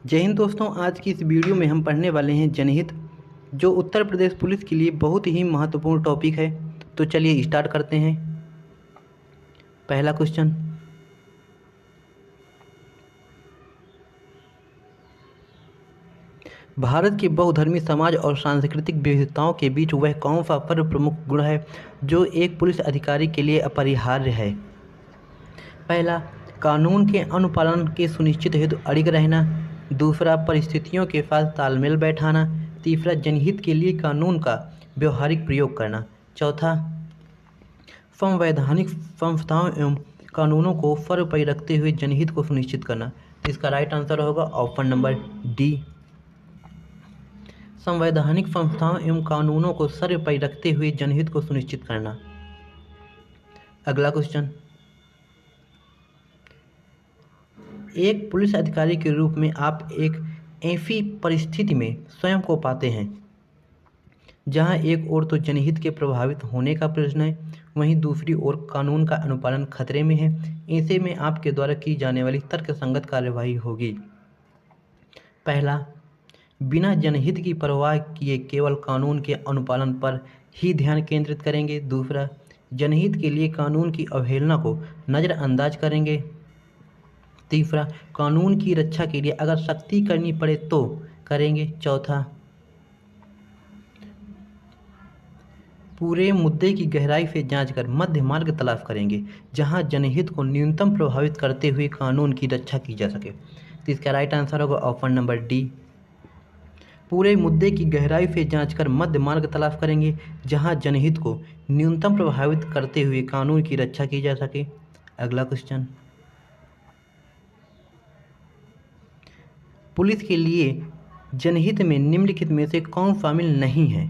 जय हिंद दोस्तों। आज की इस वीडियो में हम पढ़ने वाले हैं जनहित, जो उत्तर प्रदेश पुलिस के लिए बहुत ही महत्वपूर्ण टॉपिक है। तो चलिए स्टार्ट करते हैं। पहला क्वेश्चन, भारत के बहुधर्मी समाज और सांस्कृतिक विविधताओं के बीच वह कौन सा पर्व प्रमुख गुण है जो एक पुलिस अधिकारी के लिए अपरिहार्य है? पहला, कानून के अनुपालन के सुनिश्चित हेतु अड़िग रहना। दूसरा, परिस्थितियों के साथ तालमेल बैठाना। तीसरा, जनहित के लिए कानून का व्यवहारिक प्रयोग करना। चौथा, संवैधानिक संस्थाओं एवं कानूनों को सर्वोपरि रखते हुए जनहित को सुनिश्चित करना। तो इसका राइट आंसर होगा ऑप्शन नंबर डी, संवैधानिक संस्थाओं एवं कानूनों को सर्वोपरि रखते हुए जनहित को सुनिश्चित करना। अगला क्वेश्चन, एक पुलिस अधिकारी के रूप में आप एक ऐसी परिस्थिति में स्वयं को पाते हैं जहां एक ओर तो जनहित के प्रभावित होने का प्रश्न है, वहीं दूसरी ओर कानून का अनुपालन खतरे में है। ऐसे में आपके द्वारा की जाने वाली तर्कसंगत कार्यवाही होगी। पहला, बिना जनहित की परवाह किए केवल कानून के अनुपालन पर ही ध्यान केंद्रित करेंगे। दूसरा, जनहित के लिए कानून की अवहेलना को नज़रअंदाज करेंगे। तीसरा, कानून की रक्षा के लिए अगर सख्ती करनी पड़े तो करेंगे। चौथा, पूरे मुद्दे की गहराई से जांचकर मध्य मार्ग तलाश करेंगे जहां जनहित को न्यूनतम प्रभावित करते हुए कानून की रक्षा की जा सके। तो इसका राइट आंसर होगा ऑप्शन नंबर डी, पूरे मुद्दे की गहराई से जांचकर मध्य मार्ग तलाश करेंगे जहां जनहित को न्यूनतम प्रभावित करते हुए कानून की रक्षा की जा सके। अगला क्वेश्चन, पुलिस के लिए जनहित में निम्नलिखित में से कौन शामिल नहीं है?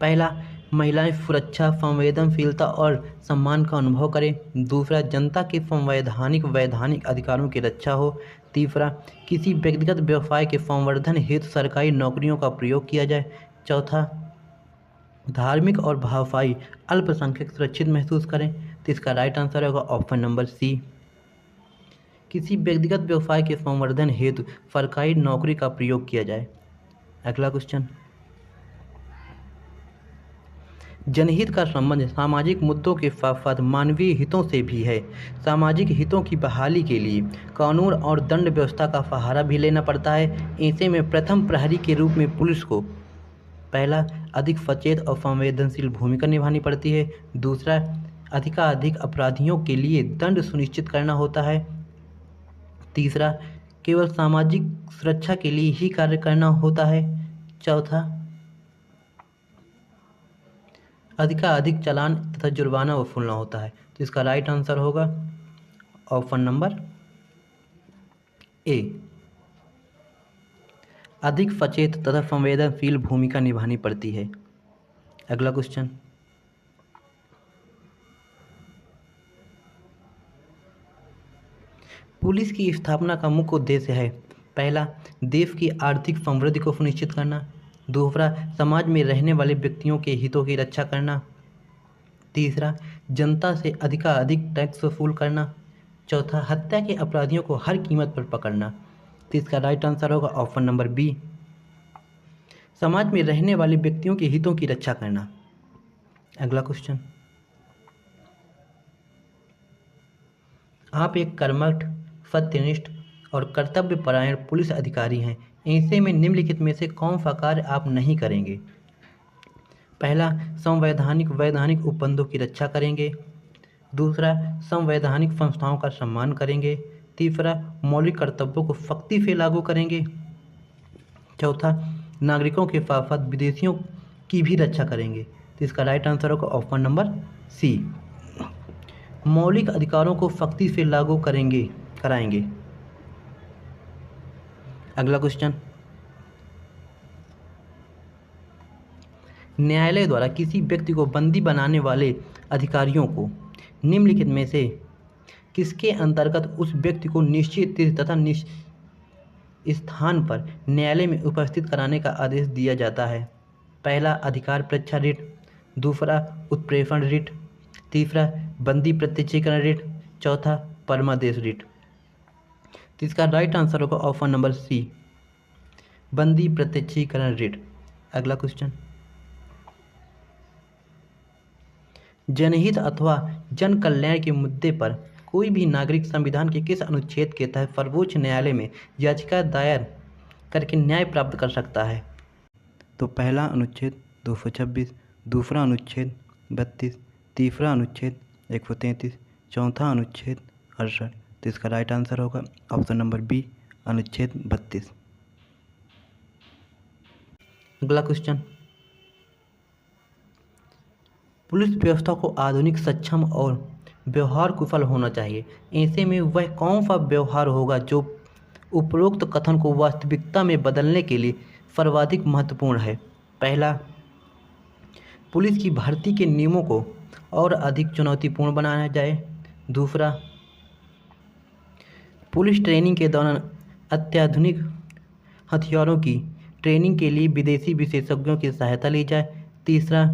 पहला, महिलाएं सुरक्षा, संवेदनशीलता और सम्मान का अनुभव करें। दूसरा, जनता के वैधानिक अधिकारों की रक्षा हो। तीसरा, किसी व्यक्तिगत व्यवसाय के संवर्धन हेतु सरकारी नौकरियों का प्रयोग किया जाए। चौथा, धार्मिक और भाषाई अल्पसंख्यक सुरक्षित महसूस करें। तो इसका राइट आंसर होगा ऑप्शन नंबर सी, किसी व्यक्तिगत व्यवसाय के संवर्धन हेतु सरकारी नौकरी का प्रयोग किया जाए। अगला क्वेश्चन, जनहित का संबंध सामाजिक मुद्दों के साथ साथ मानवीय हितों से भी है। सामाजिक हितों की बहाली के लिए कानून और दंड व्यवस्था का सहारा भी लेना पड़ता है। ऐसे में प्रथम प्रहरी के रूप में पुलिस को पहला, अधिक सचेत और संवेदनशील भूमिका निभानी पड़ती है। दूसरा, अधिकाधिक अपराधियों के लिए दंड सुनिश्चित करना होता है। तीसरा, केवल सामाजिक सुरक्षा के लिए ही कार्य करना होता है। चौथा, अधिक चालान तथा जुर्माना वसूलना होता है। तो इसका राइट आंसर होगा ऑप्शन नंबर ए, अधिक सचेत तथा संवेदनशील भूमिका निभानी पड़ती है। अगला क्वेश्चन, पुलिस की स्थापना का मुख्य उद्देश्य है। पहला, देश की आर्थिक समृद्धि को सुनिश्चित करना। दूसरा, समाज में रहने वाले व्यक्तियों के हितों की रक्षा करना। तीसरा, जनता से अधिक टैक्स वसूल करना। चौथा, हत्या के अपराधियों को हर कीमत पर पकड़ना। तो इसका राइट आंसर होगा ऑप्शन नंबर बी, समाज में रहने वाले व्यक्तियों के हितों की रक्षा करना। अगला क्वेश्चन, आप एक कर्मठ, सत्यनिष्ठ और कर्तव्यपरायण पुलिस अधिकारी हैं। ऐसे में निम्नलिखित में से कौन सा कार्य आप नहीं करेंगे? पहला, वैधानिक उपबंधों की रक्षा करेंगे। दूसरा, संवैधानिक संस्थाओं का सम्मान करेंगे। तीसरा, मौलिक कर्तव्यों को सख्ती से लागू करेंगे। चौथा, नागरिकों के साथ साथ विदेशियों की भी रक्षा करेंगे। तो इसका राइट आंसर होगा ऑप्शन नंबर सी, मौलिक अधिकारों को सख्ती से लागू कराएंगे। अगला क्वेश्चन, न्यायालय द्वारा किसी व्यक्ति को बंदी बनाने वाले अधिकारियों को निम्नलिखित में से किसके अंतर्गत उस व्यक्ति को निश्चित तिथि तथा स्थान पर न्यायालय में उपस्थित कराने का आदेश दिया जाता है? पहला, अधिकार परीक्षा रिट। दूसरा, उत्प्रेषण रिट। तीसरा, बंदी प्रत्यक्षीकरण रिट। चौथा, परमादेश रिट। तो इसका राइट आंसर होगा ऑप्शन नंबर सी, बंदी प्रत्यक्षीकरण रेट। अगला क्वेश्चन, जनहित अथवा जन कल्याण के मुद्दे पर कोई भी नागरिक संविधान के किस अनुच्छेद के तहत सर्वोच्च न्यायालय में याचिका दायर करके न्याय प्राप्त कर सकता है? तो पहला अनुच्छेद 226, दूसरा अनुच्छेद 32, तीसरा अनुच्छेद 133, चौथा अनुच्छेद 68। तो इसका राइट आंसर होगा ऑप्शन नंबर बी, अनुच्छेद 32। अगला क्वेश्चन, पुलिस व्यवस्था को आधुनिक, सक्षम और व्यवहार कुशल होना चाहिए। ऐसे में वह कौन सा व्यवहार होगा जो उपरोक्त कथन को वास्तविकता में बदलने के लिए सर्वाधिक महत्वपूर्ण है? पहला, पुलिस की भर्ती के नियमों को और अधिक चुनौतीपूर्ण बनाया जाए। दूसरा, पुलिस ट्रेनिंग के दौरान अत्याधुनिक हथियारों की ट्रेनिंग के लिए विदेशी विशेषज्ञों की सहायता ली जाए। तीसरा,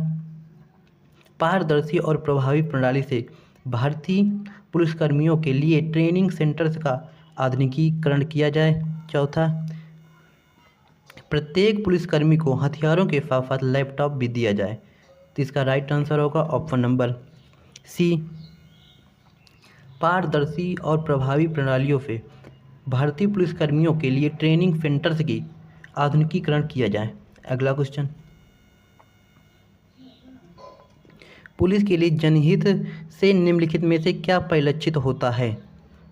पारदर्शी और प्रभावी प्रणाली से भारतीय पुलिसकर्मियों के लिए ट्रेनिंग सेंटर्स का आधुनिकीकरण किया जाए। चौथा, प्रत्येक पुलिसकर्मी को हथियारों के साथ साथ लैपटॉप भी दिया जाए। तो इसका राइट आंसर होगा ऑप्शन नंबर सी, पारदर्शी और प्रभावी प्रणालियों से भारतीय पुलिसकर्मियों के लिए ट्रेनिंग सेंटर्स की आधुनिकीकरण किया जाए। अगला क्वेश्चन, पुलिस के लिए जनहित से निम्नलिखित में से क्या परिलक्षित होता है?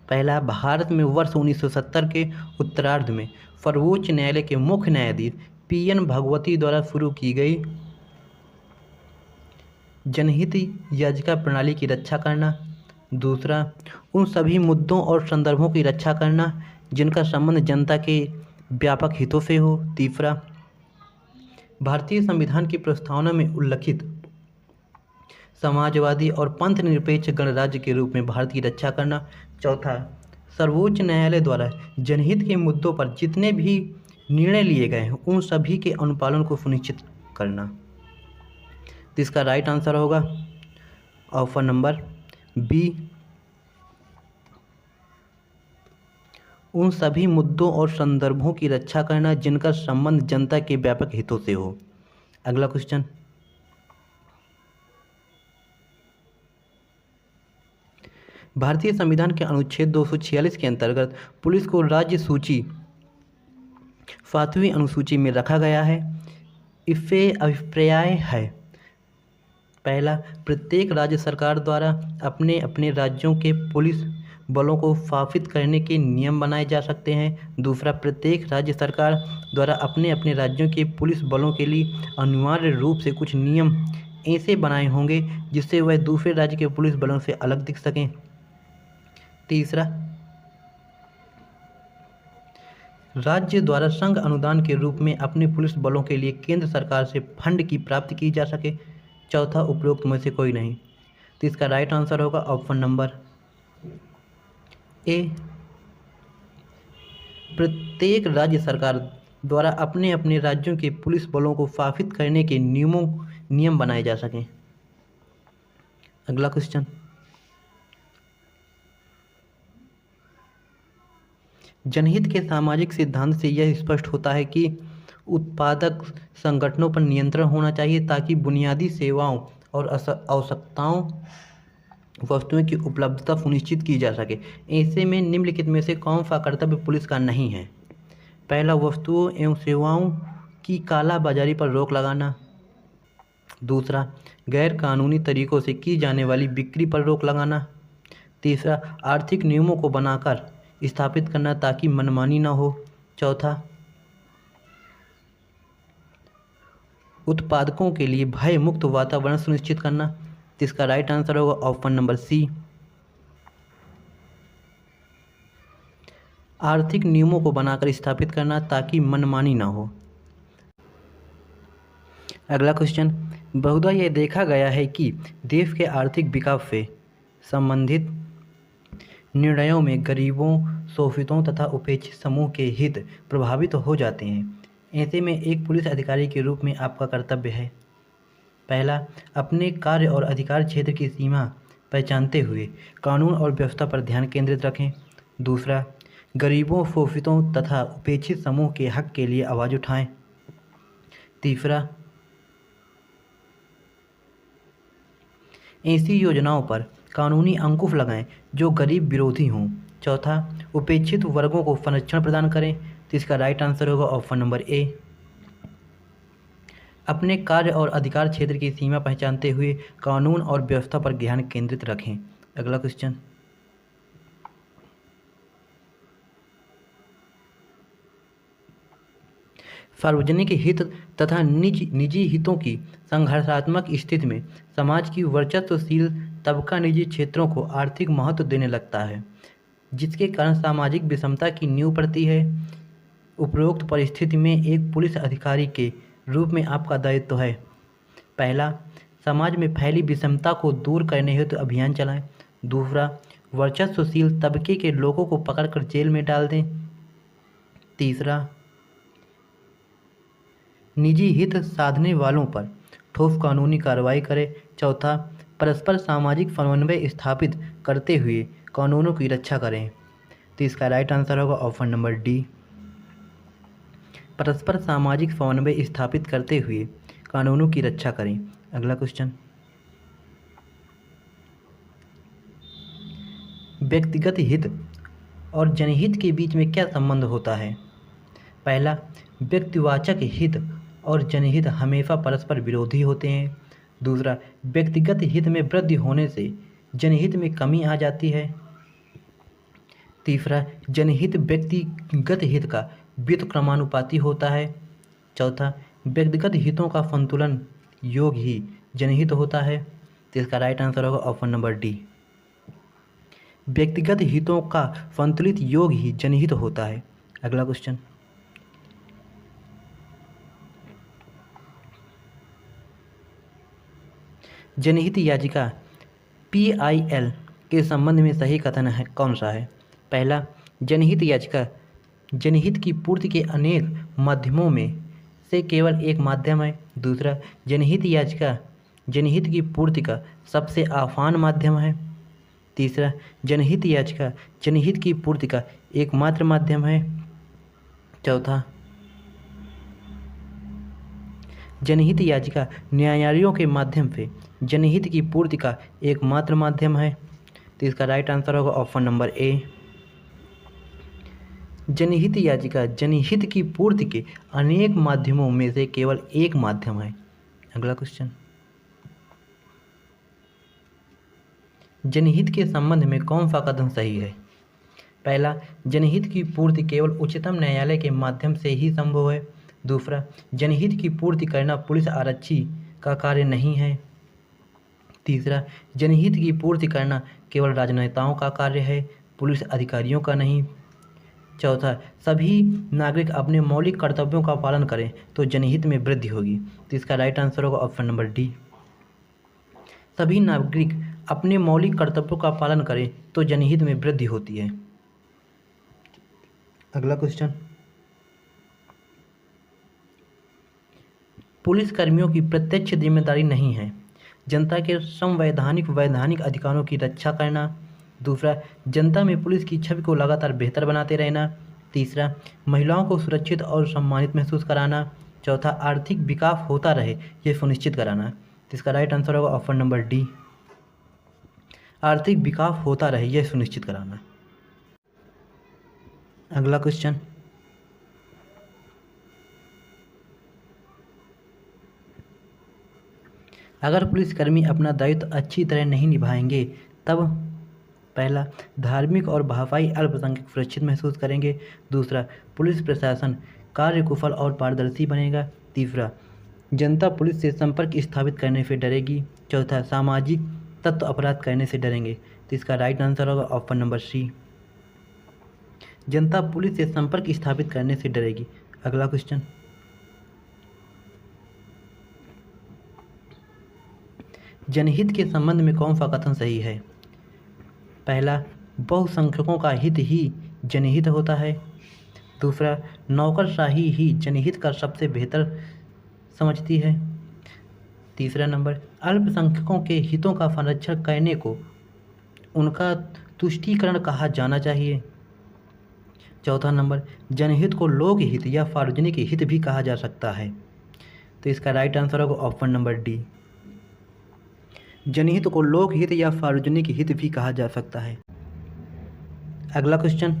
पहला, भारत में वर्ष 1970 के उत्तरार्ध में सर्वोच्च न्यायालय के मुख्य न्यायाधीश PN भगवती द्वारा शुरू की गई जनहित याचिका प्रणाली की रक्षा करना। दूसरा, उन सभी मुद्दों और संदर्भों की रक्षा करना जिनका संबंध जनता के व्यापक हितों से हो। तीसरा, भारतीय संविधान की प्रस्तावना में उल्लिखित समाजवादी और पंथ निरपेक्ष गणराज्य के रूप में भारत की रक्षा करना। चौथा, सर्वोच्च न्यायालय द्वारा जनहित के मुद्दों पर जितने भी निर्णय लिए गए हैं उन सभी के अनुपालन को सुनिश्चित करना। तो इसका राइट आंसर होगा ऑप्शन नंबर बी, उन सभी मुद्दों और संदर्भों की रक्षा करना जिनका संबंध जनता के व्यापक हितों से हो। अगला क्वेश्चन, भारतीय संविधान के अनुच्छेद 246 के अंतर्गत पुलिस को राज्य सूची 7वीं अनुसूची में रखा गया है। इससे अभिप्राय है, पहला, प्रत्येक राज्य सरकार द्वारा अपने अपने राज्यों के पुलिस बलों को स्थापित करने के नियम बनाए जा सकते हैं। दूसरा, प्रत्येक राज्य सरकार द्वारा अपने अपने राज्यों के पुलिस बलों के लिए अनिवार्य रूप से कुछ नियम ऐसे बनाए होंगे जिससे वह दूसरे राज्य के पुलिस बलों से अलग दिख सकें। तीसरा, राज्य द्वारा संघ अनुदान के रूप में अपने पुलिस बलों के लिए केंद्र सरकार से फंड की प्राप्ति की जा सके। चौथा, उपरोक्त में से कोई नहीं। तो इसका राइट आंसर होगा ऑप्शन नंबर ए, प्रत्येक राज्य सरकार द्वारा अपने अपने राज्यों के पुलिस बलों को स्थापित करने के नियम बनाए जा सकें। अगला क्वेश्चन, जनहित के सामाजिक सिद्धांत से यह स्पष्ट होता है कि उत्पादक संगठनों पर नियंत्रण होना चाहिए ताकि बुनियादी सेवाओं और आवश्यकताओं वस्तुओं की उपलब्धता सुनिश्चित की जा सके। ऐसे में निम्नलिखित में से कौन सा कर्तव्य पुलिस का नहीं है? पहला, वस्तुओं एवं सेवाओं की कालाबाजारी पर रोक लगाना। दूसरा, गैर कानूनी तरीकों से की जाने वाली बिक्री पर रोक लगाना। तीसरा, आर्थिक नियमों को बनाकर स्थापित करना ताकि मनमानी न हो। चौथा, उत्पादकों के लिए भय मुक्त वातावरण सुनिश्चित करना। इसका राइट आंसर होगा ऑप्शन नंबर सी, आर्थिक नियमों को बनाकर स्थापित करना ताकि मनमानी ना हो। अगला क्वेश्चन, बहुधा यह देखा गया है कि देश के आर्थिक विकास से संबंधित निर्णयों में गरीबों, शोषितों तथा उपेक्षित समूह के हित प्रभावित हो जाते हैं। ऐसे में एक पुलिस अधिकारी के रूप में आपका कर्तव्य है, पहला, अपने कार्य और अधिकार क्षेत्र की सीमा पहचानते हुए कानून और व्यवस्था पर ध्यान केंद्रित रखें। दूसरा, गरीबों, शोषितों तथा उपेक्षित समूह के हक के लिए आवाज़ उठाएं। तीसरा, ऐसी योजनाओं पर कानूनी अंकुश लगाएं जो गरीब विरोधी हों। चौथा, उपेक्षित वर्गों को संरक्षण प्रदान करें। तो इसका राइट आंसर होगा ऑप्शन नंबर ए। अपने कार्य और अधिकार क्षेत्र की सीमा पहचानते हुए कानून और व्यवस्था पर ध्यान केंद्रित रखें। अगला क्वेश्चन, सार्वजनिक हित तथा निजी हितों की संघर्षात्मक स्थिति में समाज की वर्चस्वशील तबका निजी क्षेत्रों को आर्थिक महत्व देने लगता है, जिसके कारण सामाजिक विषमता की नींव पड़ती है। उपरोक्त परिस्थिति में एक पुलिस अधिकारी के रूप में आपका दायित्व है। पहला, समाज में फैली विषमता को दूर करने हेतु अभियान चलाएं। दूसरा, वर्चस्वशील तबके के लोगों को पकड़कर जेल में डाल दें। तीसरा, निजी हित साधने वालों पर ठोस कानूनी कार्रवाई करें। चौथा, परस्पर सामाजिक समन्वय स्थापित करते हुए कानूनों की रक्षा करें। तो इसका राइट आंसर होगा ऑप्शन नंबर डी, परस्पर सामाजिक समन्वय स्थापित करते हुए कानूनों की रक्षा करें। अगला क्वेश्चन, व्यक्तिगत हित और जनहित के बीच में क्या संबंध होता है? पहला, व्यक्तिवाचक हित और जनहित हमेशा परस्पर विरोधी होते हैं। दूसरा, व्यक्तिगत हित में वृद्धि होने से जनहित में कमी आ जाती है। तीसरा, जनहित व्यक्तिगत हित का व्युत्क्रमानुपाती होता है। चौथा, व्यक्तिगत हितों का संतुलन योग ही जनहित होता है। तो इसका राइट आंसर होगा ऑप्शन नंबर डी, व्यक्तिगत हितों का संतुलित योग ही जनहित होता है। अगला क्वेश्चन, जनहित याचिका PIL के संबंध में सही कथन है कौन सा है? पहला, जनहित याचिका जनहित की पूर्ति के अनेक माध्यमों में से केवल एक माध्यम है। दूसरा, जनहित याचिका जनहित की पूर्ति का सबसे आसान माध्यम है। तीसरा, जनहित याचिका जनहित की पूर्ति का एकमात्र माध्यम है। चौथा, जनहित याचिका न्यायालयों के माध्यम से जनहित की पूर्ति का एकमात्र माध्यम है। तो इसका राइट आंसर होगा ऑप्शन नंबर ए, जनहित याचिका जनहित की पूर्ति के अनेक माध्यमों में से केवल एक माध्यम है। अगला क्वेश्चन, जनहित के संबंध में कौन सा कथन सही है? पहला, जनहित की पूर्ति केवल उच्चतम न्यायालय के माध्यम से ही संभव है। दूसरा, जनहित की पूर्ति करना पुलिस आरक्षी का कार्य नहीं है। तीसरा, जनहित की पूर्ति करना केवल राजनेताओं का कार्य है, पुलिस अधिकारियों का नहीं। चौथा, सभी नागरिक अपने मौलिक कर्तव्यों का पालन करें तो जनहित में वृद्धि होगी। तो इसका राइट आंसर होगा ऑप्शन नंबर डी, सभी नागरिक अपने मौलिक कर्तव्यों का पालन करें तो जनहित में वृद्धि होती है। अगला क्वेश्चन, पुलिस कर्मियों की प्रत्यक्ष जिम्मेदारी नहीं है जनता के संवैधानिक वैधानिक अधिकारों की रक्षा करना। दूसरा, जनता में पुलिस की छवि को लगातार बेहतर बनाते रहना। तीसरा, महिलाओं को सुरक्षित और सम्मानित महसूस कराना। चौथा, आर्थिक विकास होता रहे यह सुनिश्चित कराना। तो इसका राइट आंसर होगा ऑप्शन नंबर डी, आर्थिक विकास होता रहे यह सुनिश्चित कराना। अगला क्वेश्चन, अगर पुलिसकर्मी अपना दायित्व अच्छी तरह नहीं निभाएंगे तब पहला, धार्मिक और भाषाई अल्पसंख्यक सुरक्षित महसूस करेंगे। दूसरा, पुलिस प्रशासन कार्यकुशल और पारदर्शी बनेगा। तीसरा, जनता पुलिस से संपर्क स्थापित करने से डरेगी। चौथा, सामाजिक तत्व अपराध करने से डरेंगे। तो इसका राइट आंसर होगा ऑप्शन नंबर सी, जनता पुलिस से संपर्क स्थापित करने से डरेगी। अगला क्वेश्चन, जनहित के संबंध में कौन सा कथन सही है? पहला, बहुसंख्यकों का हित ही जनहित होता है। दूसरा, नौकरशाही ही जनहित का सबसे बेहतर समझती है। तीसरा नंबर, अल्पसंख्यकों के हितों का संरक्षण करने को उनका तुष्टीकरण कहा जाना चाहिए। चौथा नंबर, जनहित को लोकहित या सार्वजनिक हित भी कहा जा सकता है। तो इसका राइट आंसर होगा ऑप्शन नंबर डी। जनहित को लोकहित या सार्वजनिक हित भी कहा जा सकता है। अगला क्वेश्चन,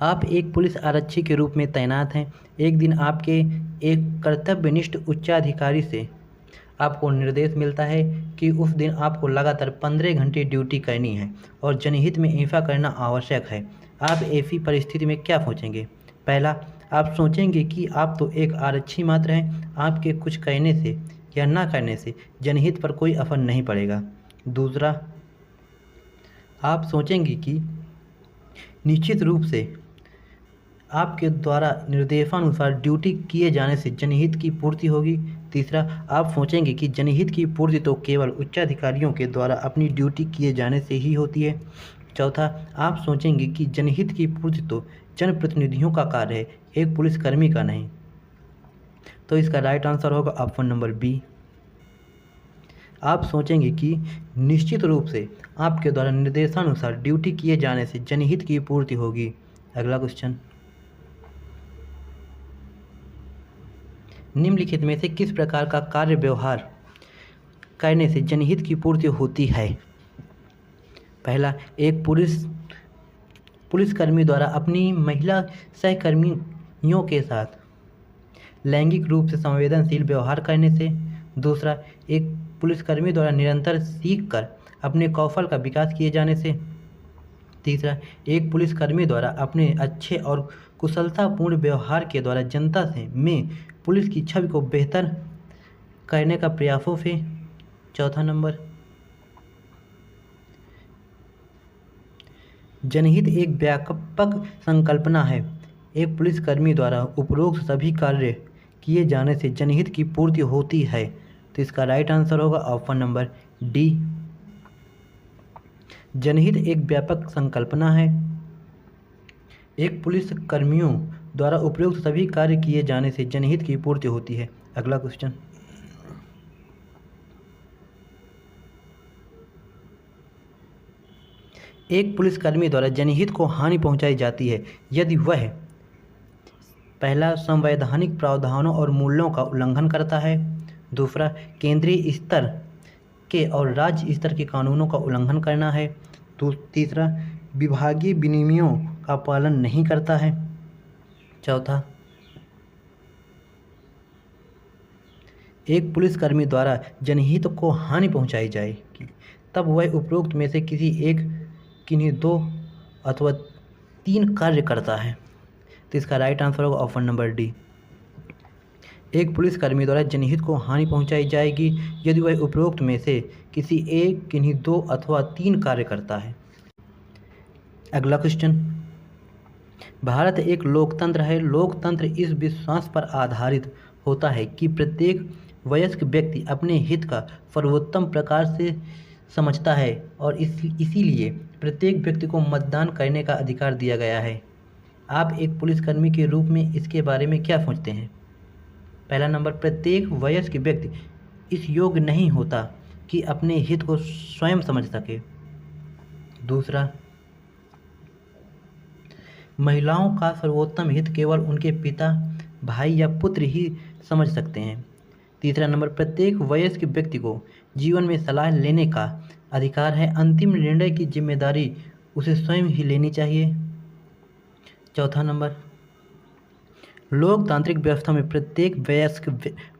आप एक पुलिस आरक्षी के रूप में तैनात हैं। एक दिन आपके एक कर्तव्यनिष्ठ उच्चाधिकारी से आपको निर्देश मिलता है कि उस दिन आपको लगातार 15 घंटे ड्यूटी करनी है और जनहित में ऐसा करना आवश्यक है। आप ऐसी परिस्थिति में क्या सोचेंगे? पहला, आप सोचेंगे कि आप तो एक आरक्षी मात्र हैं, आपके कुछ कहने से या ना करने से जनहित पर कोई असर नहीं पड़ेगा। दूसरा, आप सोचेंगे कि निश्चित रूप से आपके द्वारा निर्देशानुसार ड्यूटी किए जाने से जनहित की पूर्ति होगी। तीसरा, आप सोचेंगे कि जनहित की पूर्ति तो केवल उच्चाधिकारियों के द्वारा अपनी ड्यूटी किए जाने से ही होती है। चौथा, आप सोचेंगे कि जनहित की पूर्ति तो जनप्रतिनिधियों का कार्य है, एक पुलिसकर्मी का नहीं। तो इसका राइट आंसर होगा ऑप्शन नंबर बी। आप सोचेंगे कि निश्चित रूप से आपके द्वारा निर्देशानुसार ड्यूटी किए जाने से जनहित की पूर्ति होगी। अगला क्वेश्चन, निम्नलिखित में से किस प्रकार का कार्य व्यवहार करने से जनहित की पूर्ति होती है? पहला, एक पुलिसकर्मी द्वारा अपनी महिला सहकर्मियों के साथ लैंगिक रूप से संवेदनशील व्यवहार करने से। दूसरा, एक पुलिसकर्मी द्वारा निरंतर सीखकर अपने कौशल का विकास किए जाने से। तीसरा, एक पुलिसकर्मी द्वारा अपने अच्छे और कुशलतापूर्ण व्यवहार के द्वारा जनता में पुलिस की छवि को बेहतर करने का प्रयासों से। चौथा नंबर, जनहित एक व्यापक संकल्पना है, एक पुलिसकर्मी द्वारा उपरोक्त सभी कार्य किए जाने से जनहित की पूर्ति होती है। तो इसका राइट आंसर होगा ऑप्शन नंबर डी। जनहित एक व्यापक संकल्पना है, एक पुलिसकर्मियों द्वारा उपयुक्त सभी कार्य किए जाने से जनहित की पूर्ति होती है। अगला क्वेश्चन, एक पुलिसकर्मी द्वारा जनहित को हानि पहुंचाई जाती है यदि वह पहला, संवैधानिक प्रावधानों और मूल्यों का उल्लंघन करता है। दूसरा, केंद्रीय स्तर के और राज्य स्तर के कानूनों का उल्लंघन करना है। तीसरा, विभागीय विनियमों का पालन नहीं करता है। चौथा, एक पुलिसकर्मी द्वारा जनहित को हानि पहुंचाई जाएगी तब वह उपरोक्त में से किन्हीं 2 अथवा 3 कार्य करता है। तो इसका राइट आंसर होगा ऑप्शन नंबर डी। एक पुलिसकर्मी द्वारा जनहित को हानि पहुंचाई जाएगी यदि वह उपरोक्त में से किन्हीं 2 अथवा 3 कार्य करता है। अगला क्वेश्चन, भारत एक लोकतंत्र है। लोकतंत्र इस विश्वास पर आधारित होता है कि प्रत्येक वयस्क व्यक्ति अपने हित का सर्वोत्तम प्रकार से समझता है और इसीलिए प्रत्येक व्यक्ति को मतदान करने का अधिकार दिया गया है। आप एक पुलिसकर्मी के रूप में इसके बारे में क्या सोचते हैं? पहला नंबर, प्रत्येक वयस्क व्यक्ति इस योग्य नहीं होता कि अपने हित को स्वयं समझ सके। दूसरा, महिलाओं का सर्वोत्तम हित केवल उनके पिता, भाई या पुत्र ही समझ सकते हैं। तीसरा नंबर, प्रत्येक वयस्क व्यक्ति को जीवन में सलाह लेने का अधिकार है, अंतिम निर्णय की जिम्मेदारी उसे स्वयं ही लेनी चाहिए। चौथा नंबर, लोकतांत्रिक व्यवस्था में प्रत्येक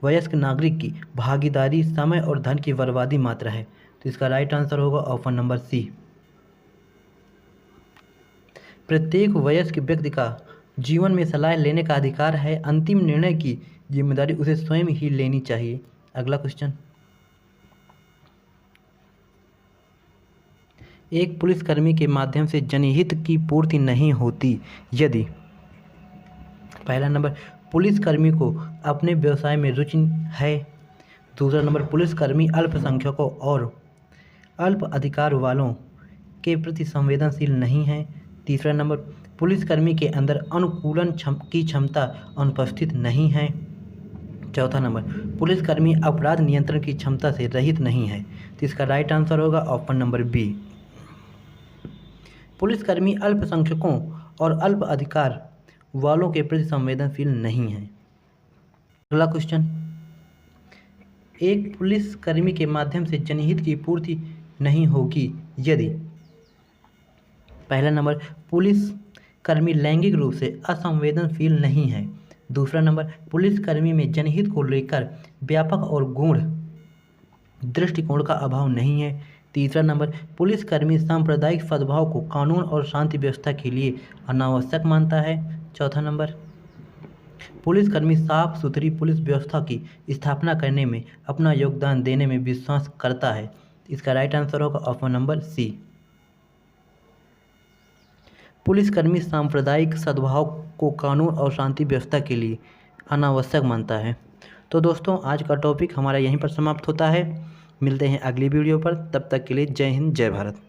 वयस्क नागरिक की भागीदारी समय और धन की बर्बादी मात्र है। तो इसका राइट आंसर होगा ऑप्शन नंबर सी। प्रत्येक वयस्क व्यक्ति का जीवन में सलाह लेने का अधिकार है, अंतिम निर्णय की जिम्मेदारी उसे स्वयं ही लेनी चाहिए। अगला क्वेश्चन, एक पुलिसकर्मी के माध्यम से जनहित की पूर्ति नहीं होती यदि पहला नंबर, पुलिसकर्मी को अपने व्यवसाय में रुचि है। दूसरा नंबर, पुलिसकर्मी अल्पसंख्यकों और अल्प अधिकार वालों के प्रति संवेदनशील नहीं है। तीसरा नंबर, पुलिसकर्मी के अंदर अनुकूलन की क्षमता अनुपस्थित नहीं है। चौथा नंबर, पुलिसकर्मी अपराध नियंत्रण की क्षमता से रहित नहीं है। तो इसका राइट आंसर होगा ऑप्शन नंबर बी। पुलिसकर्मी अल्पसंख्यकों और अल्प अधिकार वालों के प्रति संवेदनशील नहीं है। अगला क्वेश्चन, एक पुलिसकर्मी के माध्यम से जनहित की पूर्ति नहीं होगी यदि पहला नंबर, पुलिसकर्मी लैंगिक रूप से असंवेदनशील नहीं है। दूसरा नंबर, पुलिसकर्मी में जनहित को लेकर व्यापक और गूढ़ दृष्टिकोण का अभाव नहीं है। तीसरा नंबर, पुलिसकर्मी सांप्रदायिक सद्भाव को कानून और शांति व्यवस्था के लिए अनावश्यक मानता है। चौथा नंबर, पुलिसकर्मी साफ सुथरी पुलिस व्यवस्था की स्थापना करने में अपना योगदान देने में विश्वास करता है। इसका राइट आंसर होगा ऑप्शन नंबर सी। पुलिसकर्मी सांप्रदायिक सद्भाव को कानून और शांति व्यवस्था के लिए अनावश्यक मानता है। तो दोस्तों, आज का टॉपिक हमारा यहीं पर समाप्त होता है। मिलते हैं अगली वीडियो पर, तब तक के लिए जय हिंद जय भारत।